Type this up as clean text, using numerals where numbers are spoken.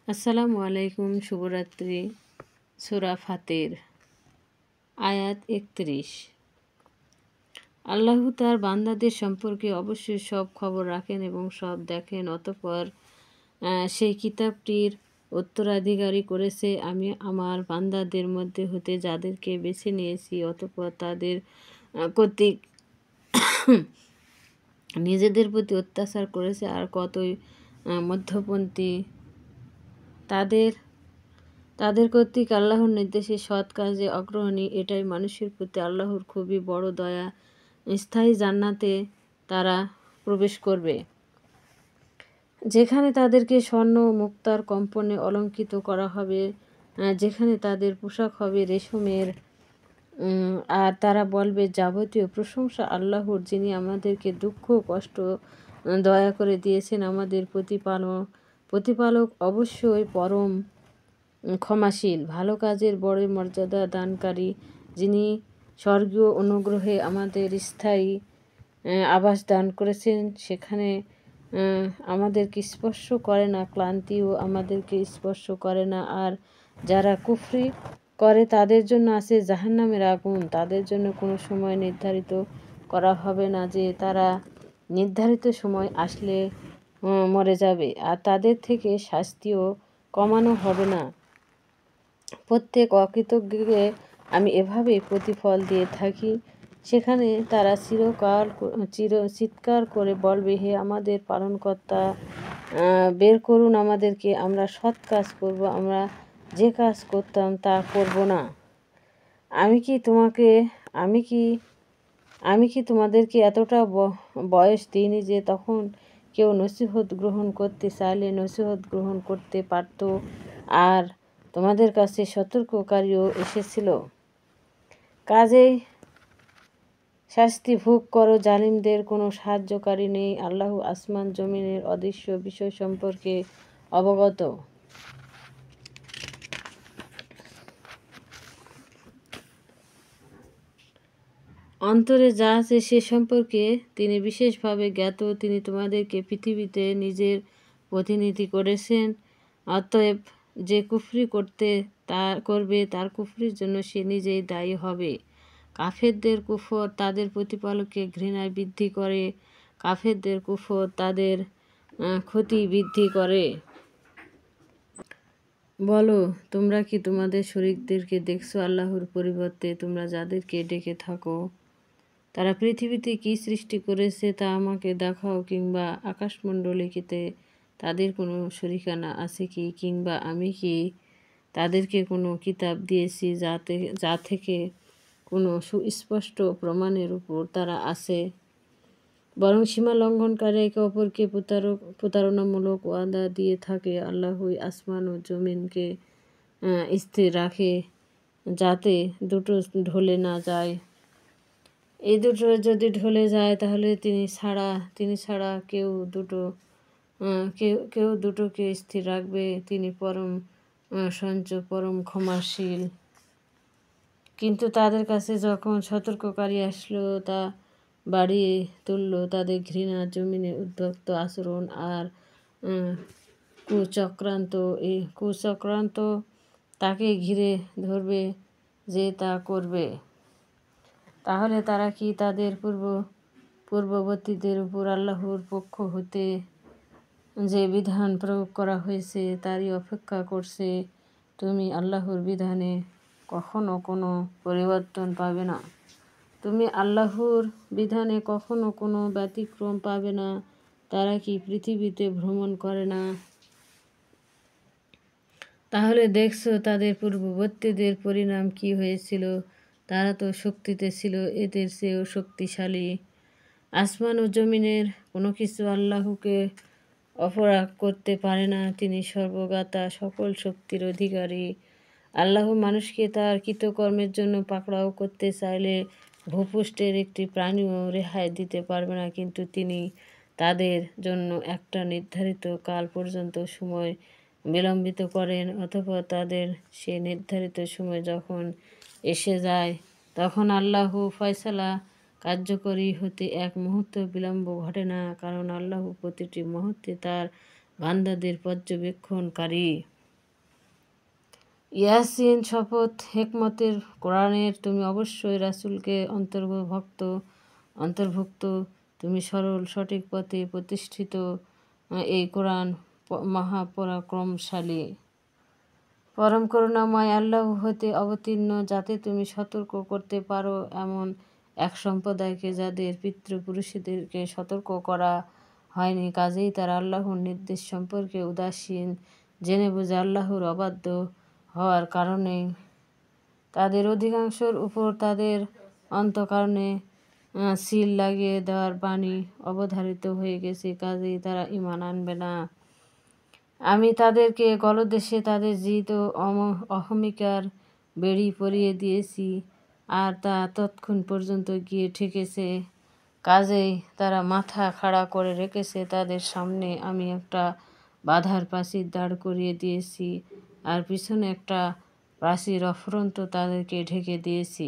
আসসালামু আলাইকুম। শুভরাত্রি। সূরা ফাতির আয়াত 31। আল্লাহ তার বান্দাদের সম্পর্কে অবশ্যই সব খবর রাখেন এবং সব দেখেন। অতঃপর সেই কিতাবটির উত্তরাধিকারী করেছে আমি আমার বান্দাদের মধ্যে হতে যাদেরকে বেছে নিয়েছি। অতঃপর তাদের কর্তৃক নিজেদের প্রতি অত্যাচার করেছে আর কতই মধ্যপন্থী তাদের কর্তৃক আল্লাহর নির্দেশে সৎ কাজে অগ্রহণী। এটাই মানুষের প্রতি আল্লাহর খুবই বড় দয়া। স্থায়ী জান্নাতে তারা প্রবেশ করবে, যেখানে তাদেরকে স্বর্ণ ও মুক্তার কম্পনে অলঙ্কৃত করা হবে, যেখানে তাদের পোশাক হবে রেশমের। আর তারা বলবে, যাবতীয় প্রশংসা আল্লাহর, যিনি আমাদেরকে দুঃখ কষ্ট দয়া করে দিয়েছেন। আমাদের প্রতিপালক অবশ্যই পরম ক্ষমাশীল, ভালো কাজের বড় মর্যাদা দানকারী, যিনি স্বর্গীয় অনুগ্রহে আমাদের স্থায়ী আবাস দান করেছেন। সেখানে আমাদেরকে স্পর্শ করে না, ক্লান্তিও আমাদেরকে স্পর্শ করে না। আর যারা কুফরি করে তাদের জন্য আছে জাহান্নামের আগুন। তাদের জন্য কোনো সময় নির্ধারিত করা হবে না যে তারা নির্ধারিত সময় আসলে মরে যাবে, আর তাদের থেকে শাস্তিও কমানো হবে না। প্রত্যেক অকৃতজ্ঞকে আমি এভাবেই প্রতিফল দিয়ে থাকি। সেখানে তারা চিৎকার করে বলবে, হে আমাদের পালনকর্তা, বের করুন আমাদেরকে, আমরা সৎ কাজ করব, আমরা যে কাজ করতাম তা করব না। আমি কি তোমাদেরকে এতটা বয়স দিইনি যে তখন কেউ নসিহত গ্রহণ করতে চাইলে নসিহত গ্রহণ করতে পারত, আর তোমাদের কাছে সতর্ককারীও এসেছিল? কাজেই শাস্তি ভোগ করো, জালিমদের কোনো সাহায্যকারী নেই। আল্লাহ আসমান জমিনের অদৃশ্য বিষয় সম্পর্কে অবগত। অন্তরে যা আছে সে সম্পর্কে তিনি বিশেষভাবে জ্ঞাত। তিনি তোমাদেরকে পৃথিবীতে নিজের প্রতিনিধি করেছেন। অতএব যে কুফরি করবে তার কুফরির জন্য সে নিজেই দায়ী হবে। কাফেরদের কুফর তাদের প্রতিপালককে ঘৃণায় বৃদ্ধি করে। কাফেরদের কুফর তাদের ক্ষতি বৃদ্ধি করে। বলো, তোমরা কি তোমাদের শরীকদেরকে দেখছো আল্লাহর পরিবর্তে তোমরা যাদেরকে ডেকে থাকো? তারা পৃথিবীতে কি সৃষ্টি করেছে তা আমাকে দেখাও, কিংবা আকাশমণ্ডলীতে তাদের কোনো শরিকানা আছে কি, কিংবা আমি কি তাদেরকে কোনো কিতাব দিয়েছি যা থেকে কোনো সুস্পষ্ট প্রমাণের উপর তারা আছে? বরং সীমা লঙ্ঘনকারী একে অপরকে প্রতারণামূলক ওয়াদা দিয়ে থাকে। আল্লাহই আসমান ও জমিনকে স্থির রাখে যাতে দুটো ঢলে না যায়। এই দুটো যদি ঢলে যায় তাহলে তিনি ছাড়া কেউ দুটোকে স্থির রাখবে। তিনি পরম সঞ্চয়, পরম ক্ষমাশীল। কিন্তু তাদের কাছে যখন সতর্ককারী আসলো তা বাড়িয়ে তুলল তাদের ঘৃণা, জমিনে উদ্ভক্ত আচরণ আর কুচক্রান্ত তাকে ঘিরে ধরবে যে তা করবে। তাহলে তারা কি তাদের পূর্ববর্তীদের উপর আল্লাহর পক্ষ হতে যে বিধান প্রয়োগ করা হয়েছে তারই অপেক্ষা করছে? তুমি আল্লাহর বিধানে কখনো কোনো পরিবর্তন পাবে না। তুমি আল্লাহর বিধানে কখনো কোনো ব্যতিক্রম পাবে না। তারা কি পৃথিবীতে ভ্রমণ করে না? তাহলে দেখছো তাদের পূর্ববর্তীদের পরিণাম কি হয়েছিল। তারা তো শক্তিতে ছিল এদের চেয়েও শক্তিশালী। আসমান ও জমিনের কোনো কিছু আল্লাহকে অপরাগ করতে পারে না। তিনি সর্বজ্ঞাতা, সকল শক্তির অধিকারী। আল্লাহ মানুষকে তার কৃতকর্মের জন্য পাকড়াও করতে চাইলে ভূপৃষ্ঠের একটি প্রাণীও রেহাই দিতে পারবে না, কিন্তু তিনি তাদের জন্য একটা নির্ধারিত কাল পর্যন্ত সময় বিলম্বিত করেন। অতঃপর তাদের সে নির্ধারিত সময় যখন এসে যায় তখন আল্লাহ ফয়সালা কার্যকরী হতে এক মুহূর্ত বিলম্ব ঘটে না, কারণ আল্লাহ প্রতিটি মুহূর্তে তার বান্দাদের পর্যবেক্ষণকারী। ইয়াসিন শপথ হেকমতের কোরআনের, তুমি অবশ্যই রাসূলকে অন্তর্ভুক্ত, তুমি সরল সঠিক পথে প্রতিষ্ঠিত। এই কোরআন মহাপরাক্রমশালী পরম করুণাময় আল্লাহ হতে অবতীর্ণ, যাতে তুমি সতর্ক করতে পারো এমন এক সম্প্রদায়কে যাদের পিতৃপুরুষদেরকে সতর্ক করা হয়নি, কাজেই তারা আল্লাহর নির্দেশ সম্পর্কে উদাসীন। জেনে বুঝে আল্লাহর অবাধ্য হওয়ার কারণে তাদের অধিকাংশের উপর তাদের অন্তঃকরণে সিল লাগিয়ে দেওয়ার বাণী অবধারিত হয়ে গেছে, কাজেই তারা ঈমান আনবে না। আমি তাদেরকে গলদেশে তাদের জিদ ও অহমিকার বেড়ি পরিয়ে দিয়েছি, আর তা ততক্ষণ পর্যন্ত গিয়ে ঠেকেছে, কাজেই তারা মাথা খাড়া করে রেখেছে। তাদের সামনে আমি একটা বাধার প্রাচীর দাঁড় করিয়ে দিয়েছি, আর পিছনে একটা প্রাচীর অফুরন্ত তাদেরকে ঢেকে দিয়েছি।